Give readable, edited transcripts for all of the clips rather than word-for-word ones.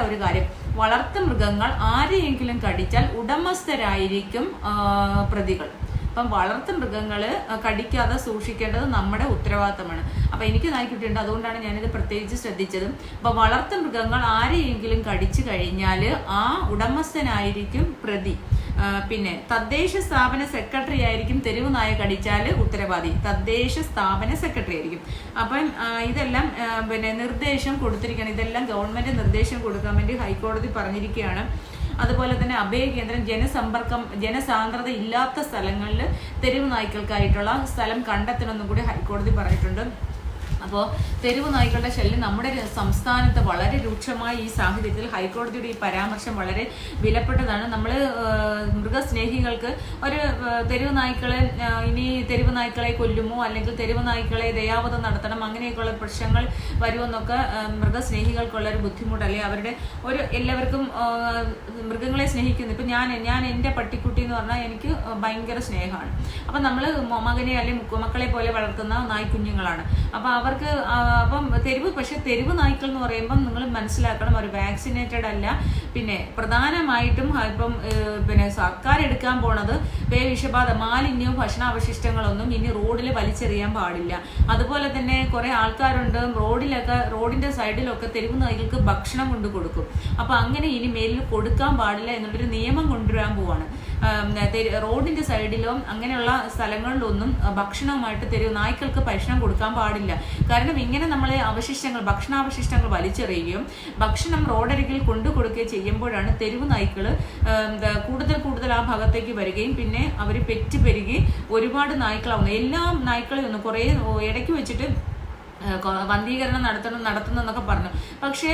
ഒരു കാര്യം, വളർത്തു മൃഗങ്ങൾ ആരെയെങ്കിലും കടിച്ചാൽ ഉടമസ്ഥരായിരിക്കും പ്രതികൾ. അപ്പം വളർത്തു മൃഗങ്ങള് കടിക്കാതെ സൂക്ഷിക്കേണ്ടത് നമ്മുടെ ഉത്തരവാദിത്തമാണ്. അപ്പൊ എനിക്ക് നായ്ക്കുട്ടിയുണ്ട്, അതുകൊണ്ടാണ് ഞാനിത് പ്രത്യേകിച്ച് ശ്രദ്ധിച്ചതും. അപ്പൊ വളർത്തു മൃഗങ്ങൾ ആരെയെങ്കിലും കടിച്ചു കഴിഞ്ഞാൽ ആ ഉടമസ്ഥനായിരിക്കും പ്രതി. പിന്നെ തദ്ദേശ സ്ഥാപന സെക്രട്ടറി ആയിരിക്കും തെരുവ് നായ കടിച്ചാൽ ഉത്തരവാദി. തദ്ദേശ സ്ഥാപന സെക്രട്ടറി ആയിരിക്കും. അപ്പം ഇതെല്ലാം പിന്നെ നിർദ്ദേശം കൊടുത്തിരിക്കുകയാണ്. ഇതെല്ലാം ഗവൺമെന്റ് നിർദ്ദേശം കൊടുക്കാൻ വേണ്ടി ഹൈക്കോടതി പറഞ്ഞിരിക്കുകയാണ്. അതുപോലെ തന്നെ അഭയകേന്ദ്രം, ജനസാന്ദ്രത ഇല്ലാത്ത സ്ഥലങ്ങളിൽ തെരുവ് നായ്ക്കൾക്കായിട്ടുള്ള സ്ഥലം കണ്ടെത്തണമെന്നും കൂടി ഹൈക്കോടതി പറഞ്ഞിട്ടുണ്ട്. അപ്പോൾ തെരുവ് നായ്ക്കളുടെ ശല്യം നമ്മുടെ സംസ്ഥാനത്ത് വളരെ രൂക്ഷമായ ഈ സാഹചര്യത്തിൽ ഹൈക്കോടതിയുടെ ഈ പരാമർശം വളരെ വിലപ്പെട്ടതാണ്. നമ്മൾ മൃഗസ്നേഹികൾക്ക് ഒരു തെരുവ് നായ്ക്കളെ ഇനി തെരുവ് നായ്ക്കളെ കൊല്ലുമോ അല്ലെങ്കിൽ തെരുവ് നായ്ക്കളെ ദയാവധം നടത്തണം അങ്ങനെയൊക്കെയുള്ള പ്രശ്നങ്ങൾ വരുമെന്നൊക്കെ മൃഗസ്നേഹികൾക്കുള്ളൊരു ബുദ്ധിമുട്ടല്ലേ. അവരുടെ ഒരു എല്ലാവർക്കും മൃഗങ്ങളെ സ്നേഹിക്കുന്നു. ഇപ്പം ഞാൻ എൻ്റെ പട്ടിക്കുട്ടി എന്ന് പറഞ്ഞാൽ എനിക്ക് ഭയങ്കര സ്നേഹമാണ്. അപ്പം നമ്മൾ മകനെ അല്ലെങ്കിൽ മക്കളെ പോലെ വളർത്തുന്ന നായ്ക്കുഞ്ഞുങ്ങളാണ്. അപ്പം പക്ഷെ തെരുവ് നായ്ക്കൾ എന്ന് പറയുമ്പം നിങ്ങൾ മനസ്സിലാക്കണം, അവർ വാക്സിനേറ്റഡ് അല്ല. പിന്നെ പ്രധാനമായിട്ടും ഇപ്പം പിന്നെ സർക്കാർ എടുക്കാൻ പോണത് വിഷബാധ, മാലിന്യവും ഭക്ഷണാവശിഷ്ടങ്ങളൊന്നും ഇനി റോഡിൽ വലിച്ചെറിയാൻ പാടില്ല. അതുപോലെ തന്നെ കുറെ ആൾക്കാരുണ്ട് റോഡിന്റെ സൈഡിലൊക്കെ തെരുവ് നായ്ക്കൾക്ക് ഭക്ഷണം കൊണ്ട് കൊടുക്കും. അപ്പൊ അങ്ങനെ ഇനി മേലിൽ കൊടുക്കാൻ പാടില്ല എന്നുള്ളൊരു നിയമം കൊണ്ടുവരാൻ പോവാണ്. റോഡിന്റെ സൈഡിലോ അങ്ങനെയുള്ള സ്ഥലങ്ങളിലൊന്നും ഭക്ഷണവുമായിട്ട് തെരുവ് നായ്ക്കൾക്ക് ഭക്ഷണം കൊടുക്കാൻ പാടില്ല. കാരണം ഇങ്ങനെ നമ്മളെ ഭക്ഷണാവശിഷ്ടങ്ങൾ വലിച്ചെറിയുകയും ഭക്ഷണം റോഡരികിൽ കൊണ്ടു കൊടുക്കുകയും ചെയ്യുമ്പോഴാണ് തെരുവ് നായ്ക്കൾ കൂടുതൽ ആ ഭാഗത്തേക്ക് വരികയും പിന്നെ അവർ പെരുകി ഒരുപാട് നായ്ക്കളാവുന്നു. എല്ലാ നായ്ക്കളെയും ഒന്നും കുറേ ഇടയ്ക്ക് വെച്ചിട്ട് വന്ധീകരണം നടത്തുന്നൊക്കെ പറഞ്ഞു. പക്ഷേ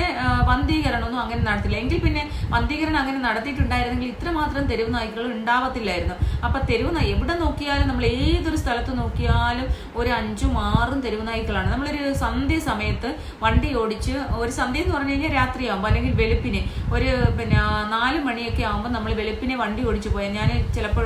വന്ധീകരണമൊന്നും അങ്ങനെ നടത്തില്ല. എങ്കിൽ പിന്നെ വന്ധീകരണം അങ്ങനെ നടത്തിയിട്ടുണ്ടായിരുന്നെങ്കിൽ ഇത്രമാത്രം തെരുവ് നായ്ക്കൾ ഉണ്ടാവത്തില്ലായിരുന്നു. അപ്പൊ തെരുവ് നായ എവിടെ നോക്കിയാലും, നമ്മൾ ഏതൊരു സ്ഥലത്ത് നോക്കിയാലും ഒരു 5-6 തെരുവ് നായ്ക്കളാണ്. നമ്മളൊരു സന്ധ്യ സമയത്ത് വണ്ടി ഓടിച്ച്, ഒരു സന്ധ്യ എന്ന് പറഞ്ഞു കഴിഞ്ഞാൽ രാത്രിയാകുമ്പോൾ അല്ലെങ്കിൽ വെളുപ്പിനെ ഒരു 4 മണിയൊക്കെ ആകുമ്പോൾ നമ്മൾ വെളുപ്പിനെ വണ്ടി ഓടിച്ചു പോയാൽ, ഞാൻ ചിലപ്പോൾ